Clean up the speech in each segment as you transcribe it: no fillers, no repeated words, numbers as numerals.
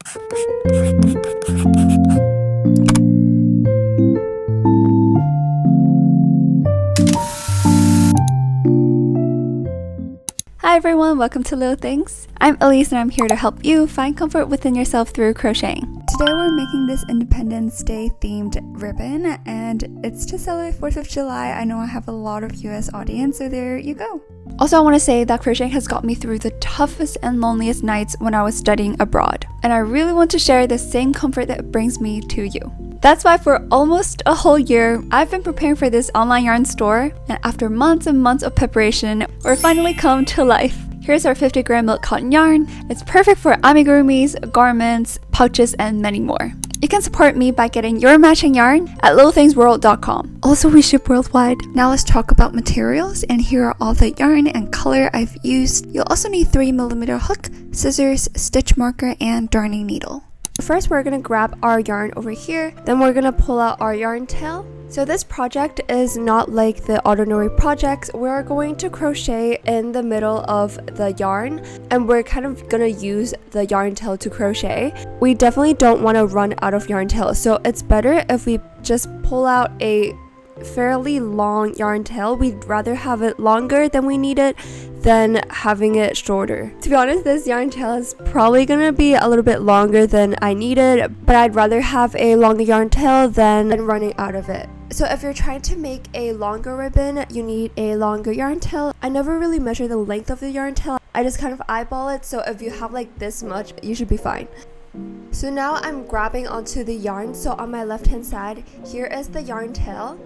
Hi everyone, welcome to Little Things. I'm Elise and I'm here to help you find comfort within yourself through crocheting. Today we're making this Independence Day themed ribbon and it's to celebrate 4th of July. I know I have a lot of US audience, so there you go. Also, I want to say that crocheting has got me through the toughest and loneliest nights when I was studying abroad. And I really want to share the same comfort that it brings me to you. That's why for almost a whole year, I've been preparing for this online yarn store, and after months and months of preparation, we're finally come to life. Here's our 50-gram milk cotton yarn. It's perfect for amigurumis, garments, pouches, and many more. You can support me by getting your matching yarn at lilthingsworld.com. Also, we ship worldwide. Now let's talk about materials, and here are all the yarn and color I've used. You'll also need 3mm hook, scissors, stitch marker, and darning needle. First, we're gonna grab our yarn over here, then we're gonna pull out our yarn tail. So this project is not like the ordinary projects. We're going to crochet in the middle of the yarn, and we're kind of gonna use the yarn tail to crochet. We definitely don't want to run out of yarn tail, so it's better if we just pull out a fairly long yarn tail. We'd rather have it longer than we need it than having it shorter. To be honest, this yarn tail is probably gonna be a little bit longer than I needed, but I'd rather have a longer yarn tail than running out of it. So if you're trying to make a longer ribbon, you need a longer yarn tail. I never really measure the length of the yarn tail. I just kind of eyeball it, so if you have like this much, you should be fine. So now I'm grabbing onto the yarn. So on my left hand side, here is the yarn tail.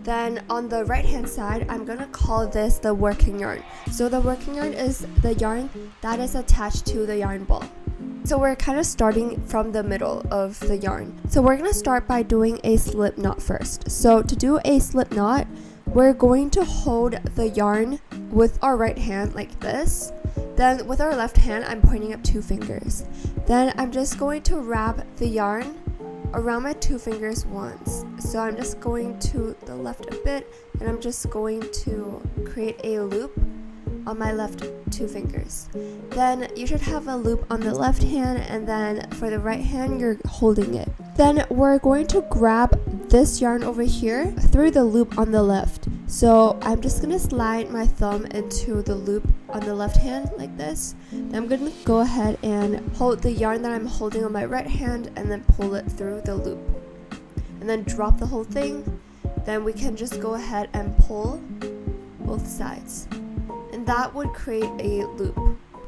Then on the right hand side, I'm gonna call this the working yarn. So the working yarn is the yarn that is attached to the yarn ball. So we're kind of starting from the middle of the yarn. So we're gonna start by doing a slip knot first. So to do a slip knot, we're going to hold the yarn with our right hand like this. Then with our left hand, I'm pointing up 2 fingers. Then I'm just going to wrap the yarn around my 2 fingers once. So I'm just going to the left a bit, and I'm just going to create a loop on my left 2 fingers. Then you should have a loop on the left hand, and then for the right hand you're holding it. Then we're going to grab this yarn over here through the loop on the left. So I'm just gonna slide my thumb into the loop on the left hand like this. Then I'm gonna go ahead and hold the yarn that I'm holding on my right hand and then pull it through the loop. And then drop the whole thing. Then we can just go ahead and pull both sides. And that would create a loop.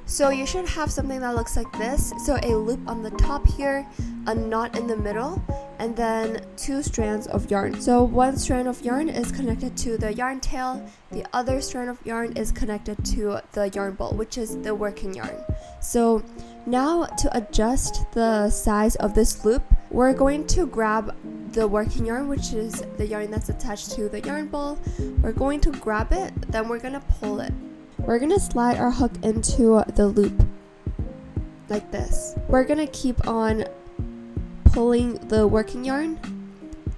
So you should have something that looks like this. So a loop on the top here, a knot in the middle, and then 2 strands of yarn. So one strand of yarn is connected to the yarn tail, the other strand of yarn is connected to the yarn ball, which is the working yarn. So now to adjust the size of this loop, we're going to grab the working yarn, which is the yarn that's attached to the yarn ball. We're going to grab it, then we're gonna pull it. We're gonna slide our hook into the loop like this. We're gonna keep on pulling the working yarn,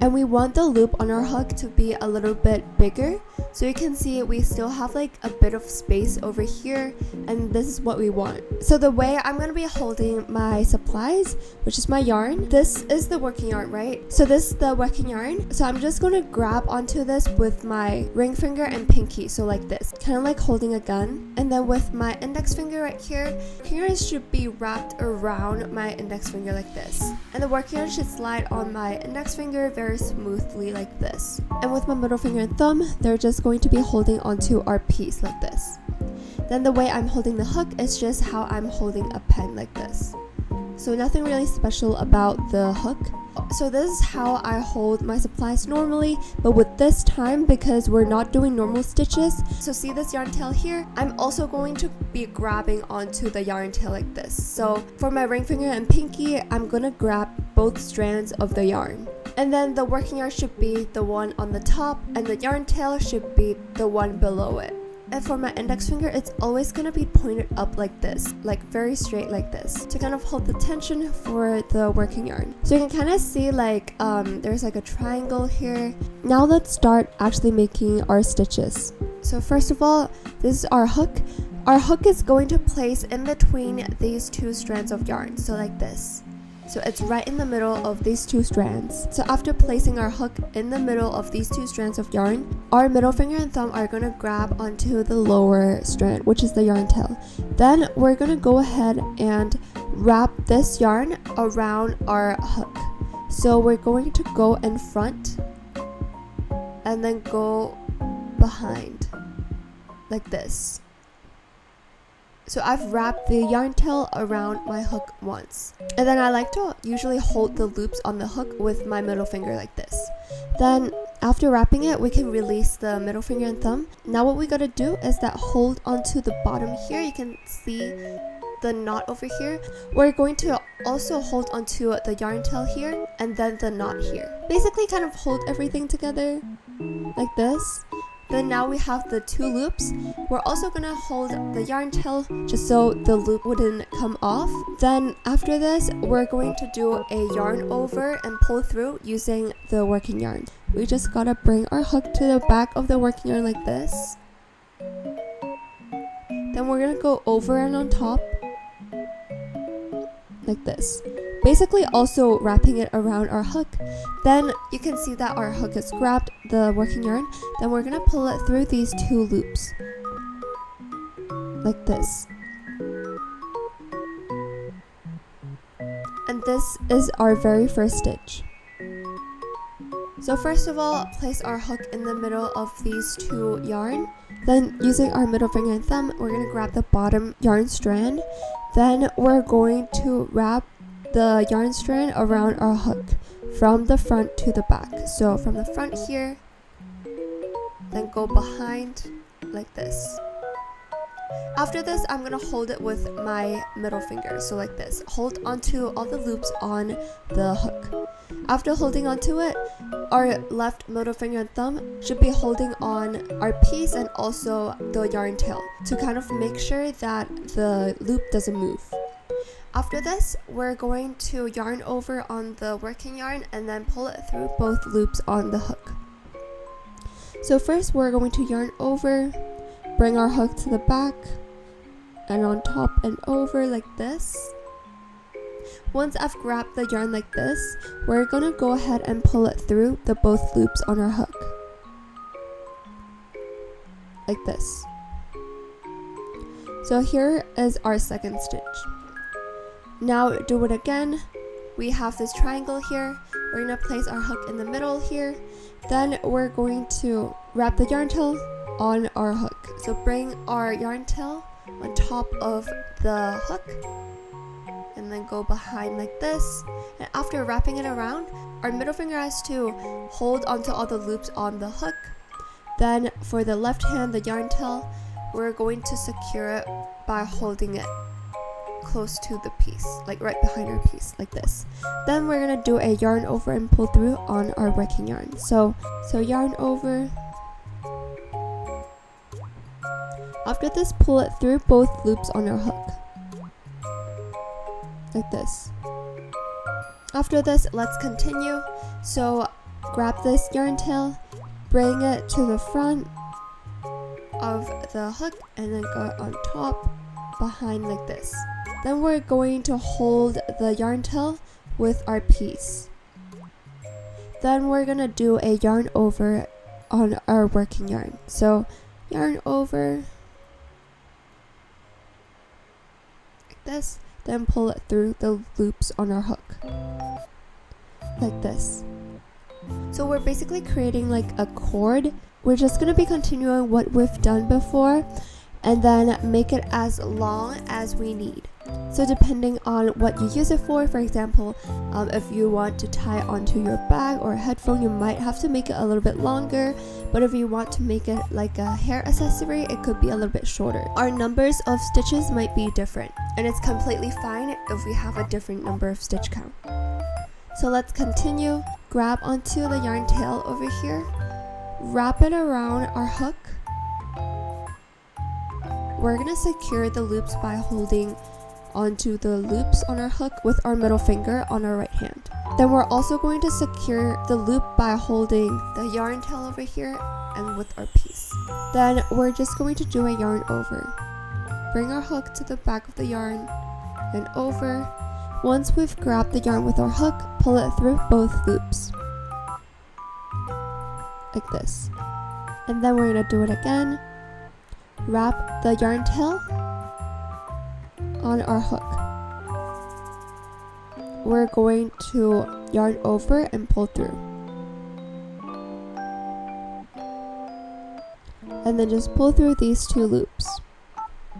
and we want the loop on our hook to be a little bit bigger. So you can see we still have like a bit of space over here, and this is what we want. So the way I'm going to be holding my supplies, which is my yarn, this is the working yarn, right? So this is the working yarn. So I'm just going to grab onto this with my ring finger and pinky, so like this, kind of like holding a gun. And then with my index finger right here, working yarn should be wrapped around my index finger like this. And the working yarn should slide on my index finger very smoothly like this. And with my middle finger and thumb, they're just going to be holding onto our piece like this. Then the way I'm holding the hook is just how I'm holding a pen like this. So nothing really special about the hook. So this is how I hold my supplies normally, but with this time, because we're not doing normal stitches, so see this yarn tail here? I'm also going to be grabbing onto the yarn tail like this. So for my ring finger and pinky, I'm gonna grab both strands of the yarn. And then the working yarn should be the one on the top, and the yarn tail should be the one below it. And for my index finger, it's always going to be pointed up like this, like very straight like this, to kind of hold the tension for the working yarn. So you can kind of see like there's like a triangle here. Now let's start actually making our stitches. So first of all, this is our hook. Our hook is going to place in between these two strands of yarn, so like this. So it's right in the middle of these two strands. So after placing our hook in the middle of these two strands of yarn, our middle finger and thumb are going to grab onto the lower strand, which is the yarn tail. Then we're going to go ahead and wrap this yarn around our hook. So we're going to go in front and then go behind like this. So I've wrapped the yarn tail around my hook once. And then I like to usually hold the loops on the hook with my middle finger like this. Then after wrapping it, we can release the middle finger and thumb. Now what we gotta do is that hold onto the bottom here. You can see the knot over here. We're going to also hold onto the yarn tail here and then the knot here. Basically kind of hold everything together like this. Then now we have the two loops. We're also gonna hold the yarn tail just so the loop wouldn't come off. Then after this, we're going to do a yarn over and pull through using the working yarn. We just gotta bring our hook to the back of the working yarn like this. Then we're gonna go over and on top like this. Basically also wrapping it around our hook. Then you can see that our hook has grabbed the working yarn. Then we're gonna pull it through these two loops like this. And this is our very first stitch. So first of all, place our hook in the middle of these two yarn. Then using our middle finger and thumb, we're gonna grab the bottom yarn strand. Then we're going to wrap the yarn strand around our hook from the front to the back. So from the front here, then go behind like this. After this, I'm gonna hold it with my middle finger, so like this. Hold onto all the loops on the hook. After holding onto it, our left middle finger and thumb should be holding on our piece and also the yarn tail to kind of make sure that the loop doesn't move. After this, we're going to yarn over on the working yarn and then pull it through both loops on the hook. So first we're going to yarn over, bring our hook to the back and on top and over like this. Once I've grabbed the yarn like this, we're gonna go ahead and pull it through the both loops on our hook. Like this. So here is our second stitch. Now do it again. We have this triangle here. We're going to place our hook in the middle here. Then we're going to wrap the yarn tail on our hook. So bring our yarn tail on top of the hook and then go behind like this. And after wrapping it around, our middle finger has to hold onto all the loops on the hook. Then for the left hand, the yarn tail, we're going to secure it by holding it close to the piece, like right behind our piece, like this. Then we're gonna do a yarn over and pull through on our working yarn. So yarn over. After this, pull it through both loops on our hook, like this. After this, let's continue. So grab this yarn tail, bring it to the front of the hook, and then go on top, behind like this. Then we're going to hold the yarn tail with our piece. Then we're gonna do a yarn over on our working yarn. So yarn over like this, then pull it through the loops on our hook like this. So we're basically creating like a cord. We're just gonna be continuing what we've done before and then make it as long as we need. So depending on what you use it for example, if you want to tie it onto your bag or a headphone, you might have to make it a little bit longer. But if you want to make it like a hair accessory, it could be a little bit shorter. Our numbers of stitches might be different, and it's completely fine if we have a different number of stitch count. So let's continue. Grab onto the yarn tail over here, wrap it around our hook. We're gonna secure the loops by holding onto the loops on our hook with our middle finger on our right hand. Then we're also going to secure the loop by holding the yarn tail over here and with our piece. Then we're just going to do a yarn over. Bring our hook to the back of the yarn and over. Once we've grabbed the yarn with our hook, pull it through both loops. Like this. And then we're going to do it again. Wrap the yarn tail on our hook. We're going to yarn over and pull through. And then just pull through these 2 loops.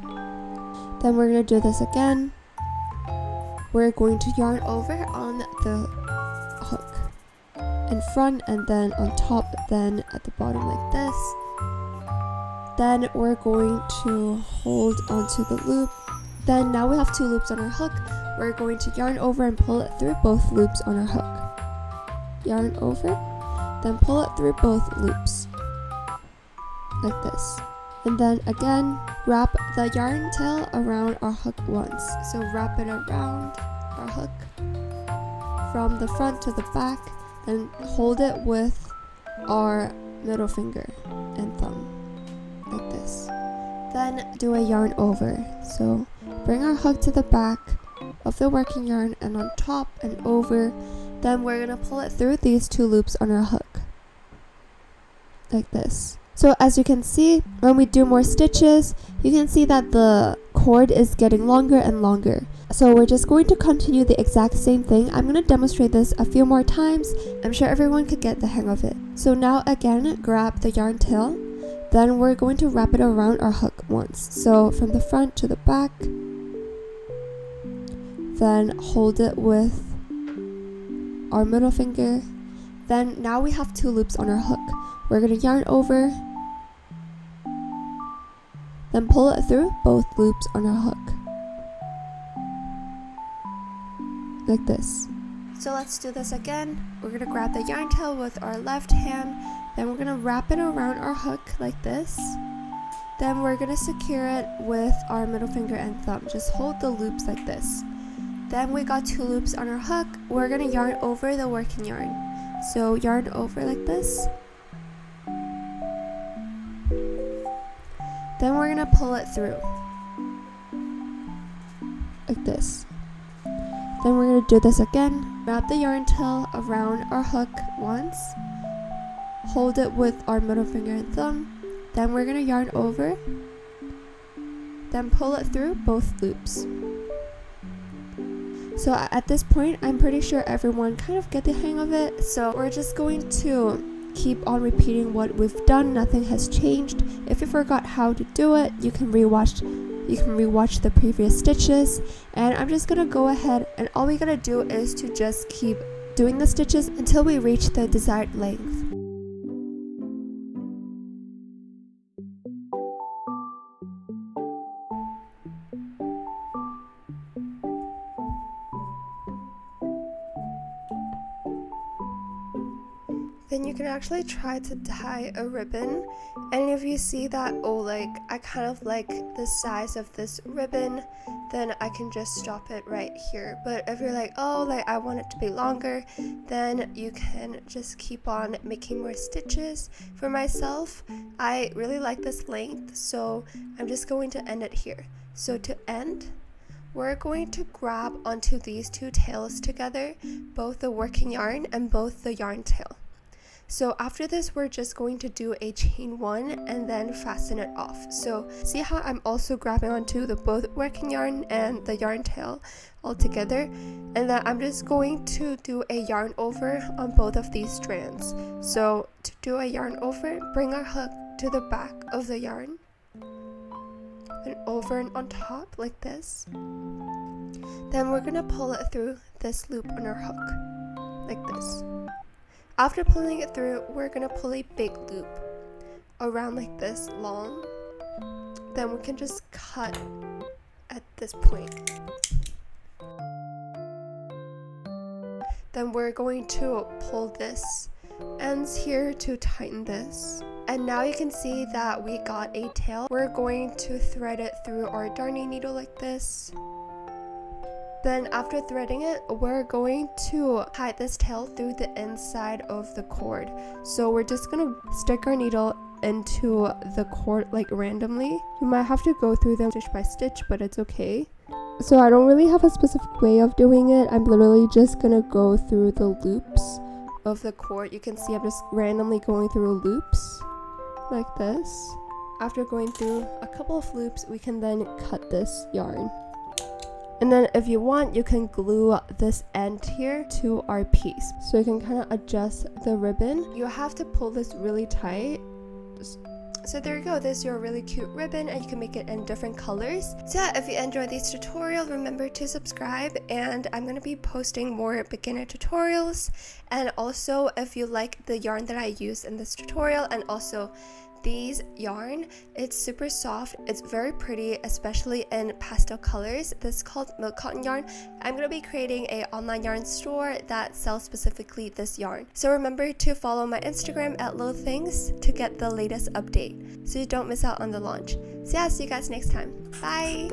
Then we're going to do this again. We're going to yarn over on the hook in front and then on top, then at the bottom like this. Then we're going to hold onto the loop. Then now we have 2 loops on our hook. We're going to yarn over and pull it through both loops on our hook. Yarn over, then pull it through both loops. Like this. And then again, wrap the yarn tail around our hook once. So wrap it around our hook from the front to the back and hold it with our middle finger and thumb. Like this. Then do a yarn over. So bring our hook to the back of the working yarn and on top and over. Then we're going to pull it through these 2 loops on our hook. Like this. So as you can see, when we do more stitches, you can see that the cord is getting longer and longer. So we're just going to continue the exact same thing. I'm going to demonstrate this a few more times. I'm sure everyone could get the hang of it. So now again, grab the yarn tail. Then we're going to wrap it around our hook once. So from the front to the back. Then hold it with our middle finger. Then now we have 2 loops on our hook. We're going to yarn over, then pull it through both loops on our hook. Like this. So let's do this again. We're going to grab the yarn tail with our left hand, then we're going to wrap it around our hook like this. Then we're going to secure it with our middle finger and thumb. Just hold the loops like this. Then we got 2 loops on our hook. We're going to yarn over the working yarn. So yarn over like this. Then we're going to pull it through. Like this. Then we're going to do this again. Wrap the yarn tail around our hook once. Hold it with our middle finger and thumb. Then we're going to yarn over. Then pull it through both loops. So at this point, I'm pretty sure everyone kind of get the hang of it. So we're just going to keep on repeating what we've done. Nothing has changed. If you forgot how to do it, you can rewatch the previous stitches. And I'm just gonna go ahead, and all we gotta do is to just keep doing the stitches until we reach the desired length. Then you can actually try to tie a ribbon, and if you see that, oh, like I kind of like the size of this ribbon, then I can just stop it right here. But if you're like, oh, like I want it to be longer, then you can just keep on making more stitches. For myself, I really like this length, so I'm just going to end it here. So to end, we're going to grab onto these 2 tails together, both the working yarn and both the yarn tail. So after this, we're just going to do a chain 1 and then fasten it off. So see how I'm also grabbing onto the both working yarn and the yarn tail all together, and then I'm just going to do a yarn over on both of these strands. So to do a yarn over, bring our hook to the back of the yarn and over and on top like this. Then we're gonna pull it through this loop on our hook like this. After pulling it through, we're going to pull a big loop around like this long. Then we can just cut at this point. Then we're going to pull this ends here to tighten this. And now you can see that we got a tail. We're going to thread it through our darning needle like this. Then after threading it, we're going to hide this tail through the inside of the cord. So we're just going to stick our needle into the cord like randomly. You might have to go through them stitch by stitch, but it's okay. So I don't really have a specific way of doing it. I'm literally just gonna go through the loops of the cord. You can see I'm just randomly going through loops like this. After going through a couple of loops, we can then cut this yarn. And then if you want, you can glue this end here to our piece. So you can kind of adjust the ribbon. You have to pull this really tight. So there you go, this is your really cute ribbon, and you can make it in different colors. So yeah, if you enjoyed this tutorial, remember to subscribe, and I'm going to be posting more beginner tutorials. And also, if you like the yarn that I used in this tutorial, and also these yarn, it's super soft, it's very pretty, especially in pastel colors. This is called milk cotton yarn. I'm going to be creating an online yarn store that sells specifically this yarn. So remember to follow my Instagram at lilthings to get the latest update so you don't miss out on the launch. So yeah, see you guys next time. Bye!